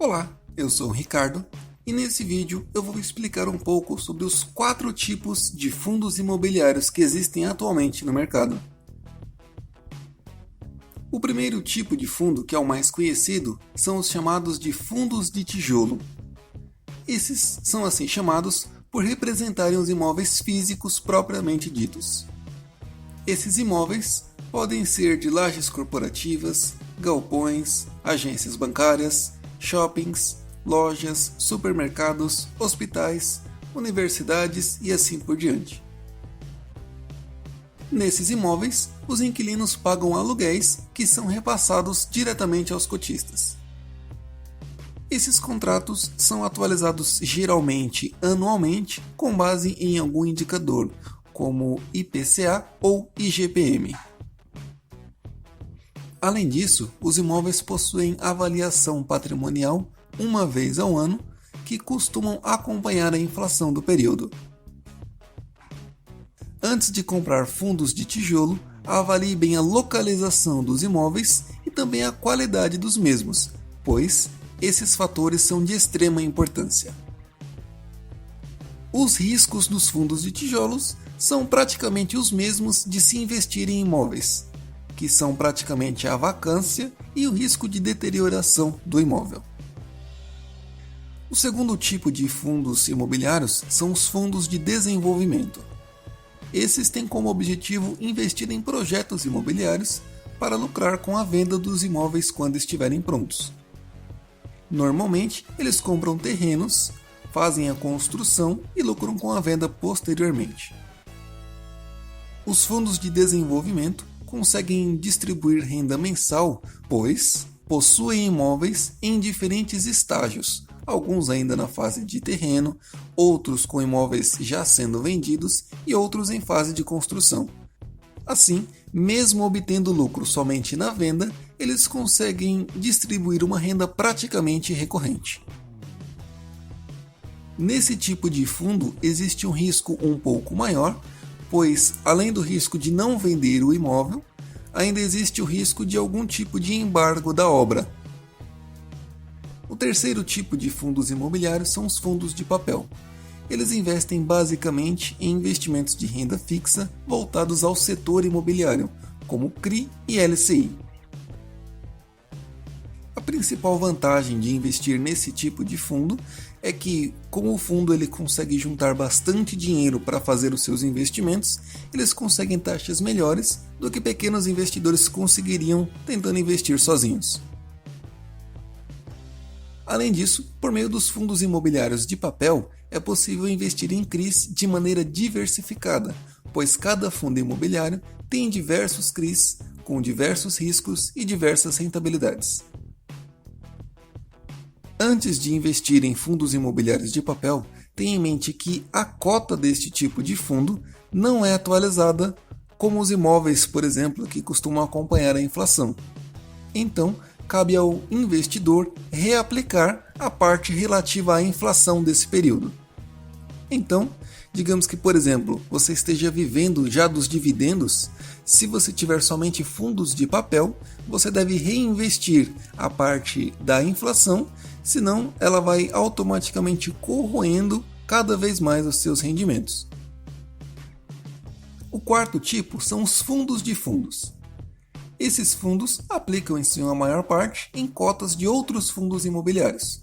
Olá, eu sou o Ricardo e nesse vídeo eu vou explicar um pouco sobre os 4 tipos de fundos imobiliários que existem atualmente no mercado. O primeiro tipo de fundo, que é o mais conhecido, são os chamados de fundos de tijolo. Esses são assim chamados por representarem os imóveis físicos propriamente ditos. Esses imóveis podem ser de lajes corporativas, galpões, agências bancárias, shoppings, lojas, supermercados, hospitais, universidades e assim por diante. Nesses imóveis, os inquilinos pagam aluguéis que são repassados diretamente aos cotistas. Esses contratos são atualizados geralmente anualmente com base em algum indicador, como IPCA ou IGPM. Além disso, os imóveis possuem avaliação patrimonial uma vez ao ano, que costumam acompanhar a inflação do período. Antes de comprar fundos de tijolo, avalie bem a localização dos imóveis e também a qualidade dos mesmos, pois esses fatores são de extrema importância. Os riscos dos fundos de tijolos são praticamente os mesmos de se investir em imóveis, que são praticamente a vacância e o risco de deterioração do imóvel. O segundo tipo de fundos imobiliários são os fundos de desenvolvimento. Esses têm como objetivo investir em projetos imobiliários para lucrar com a venda dos imóveis quando estiverem prontos. Normalmente, eles compram terrenos, fazem a construção e lucram com a venda posteriormente. Os fundos de desenvolvimento conseguem distribuir renda mensal, pois possuem imóveis em diferentes estágios, alguns ainda na fase de terreno, outros com imóveis já sendo vendidos e outros em fase de construção. Assim, mesmo obtendo lucro somente na venda, eles conseguem distribuir uma renda praticamente recorrente. Nesse tipo de fundo existe um risco um pouco maior, pois além do risco de não vender o imóvel, ainda existe o risco de algum tipo de embargo da obra. O terceiro tipo de fundos imobiliários são os fundos de papel. Eles investem basicamente em investimentos de renda fixa voltados ao setor imobiliário, como CRI e LCI. A principal vantagem de investir nesse tipo de fundo é que, como o fundo ele consegue juntar bastante dinheiro para fazer os seus investimentos, eles conseguem taxas melhores do que pequenos investidores conseguiriam tentando investir sozinhos. Além disso, por meio dos fundos imobiliários de papel, é possível investir em CRIs de maneira diversificada, pois cada fundo imobiliário tem diversos CRIs com diversos riscos e diversas rentabilidades. Antes de investir em fundos imobiliários de papel, tenha em mente que a cota deste tipo de fundo não é atualizada como os imóveis, por exemplo, que costumam acompanhar a inflação. Então, cabe ao investidor reaplicar a parte relativa à inflação desse período. Então, digamos que, por exemplo, você esteja vivendo já dos dividendos, se você tiver somente fundos de papel, você deve reinvestir a parte da inflação, senão ela vai automaticamente corroendo cada vez mais os seus rendimentos. O quarto tipo são os fundos de fundos. Esses fundos aplicam em sua maior parte em cotas de outros fundos imobiliários.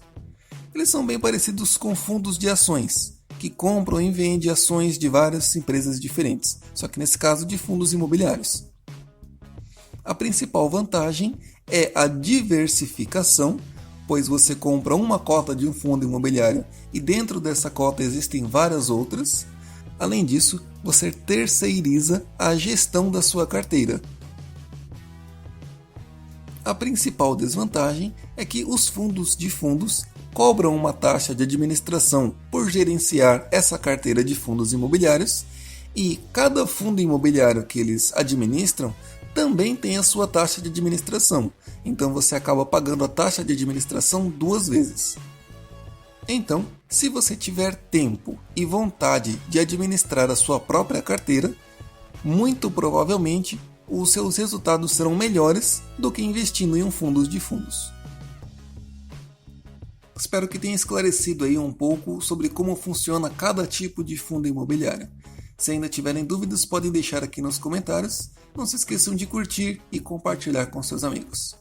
Eles são bem parecidos com fundos de ações, que compram e vendem ações de várias empresas diferentes, só que nesse caso de fundos imobiliários. A principal vantagem é a diversificação, pois você compra uma cota de um fundo imobiliário e dentro dessa cota existem várias outras. Além disso, você terceiriza a gestão da sua carteira. A principal desvantagem é que os fundos de fundos cobram uma taxa de administração por gerenciar essa carteira de fundos imobiliários e cada fundo imobiliário que eles administram também tem a sua taxa de administração, então você acaba pagando a taxa de administração 2 vezes. Então, se você tiver tempo e vontade de administrar a sua própria carteira, muito provavelmente os seus resultados serão melhores do que investindo em um fundo de fundos. Espero que tenha esclarecido aí um pouco sobre como funciona cada tipo de fundo imobiliário. Se ainda tiverem dúvidas, podem deixar aqui nos comentários. Não se esqueçam de curtir e compartilhar com seus amigos.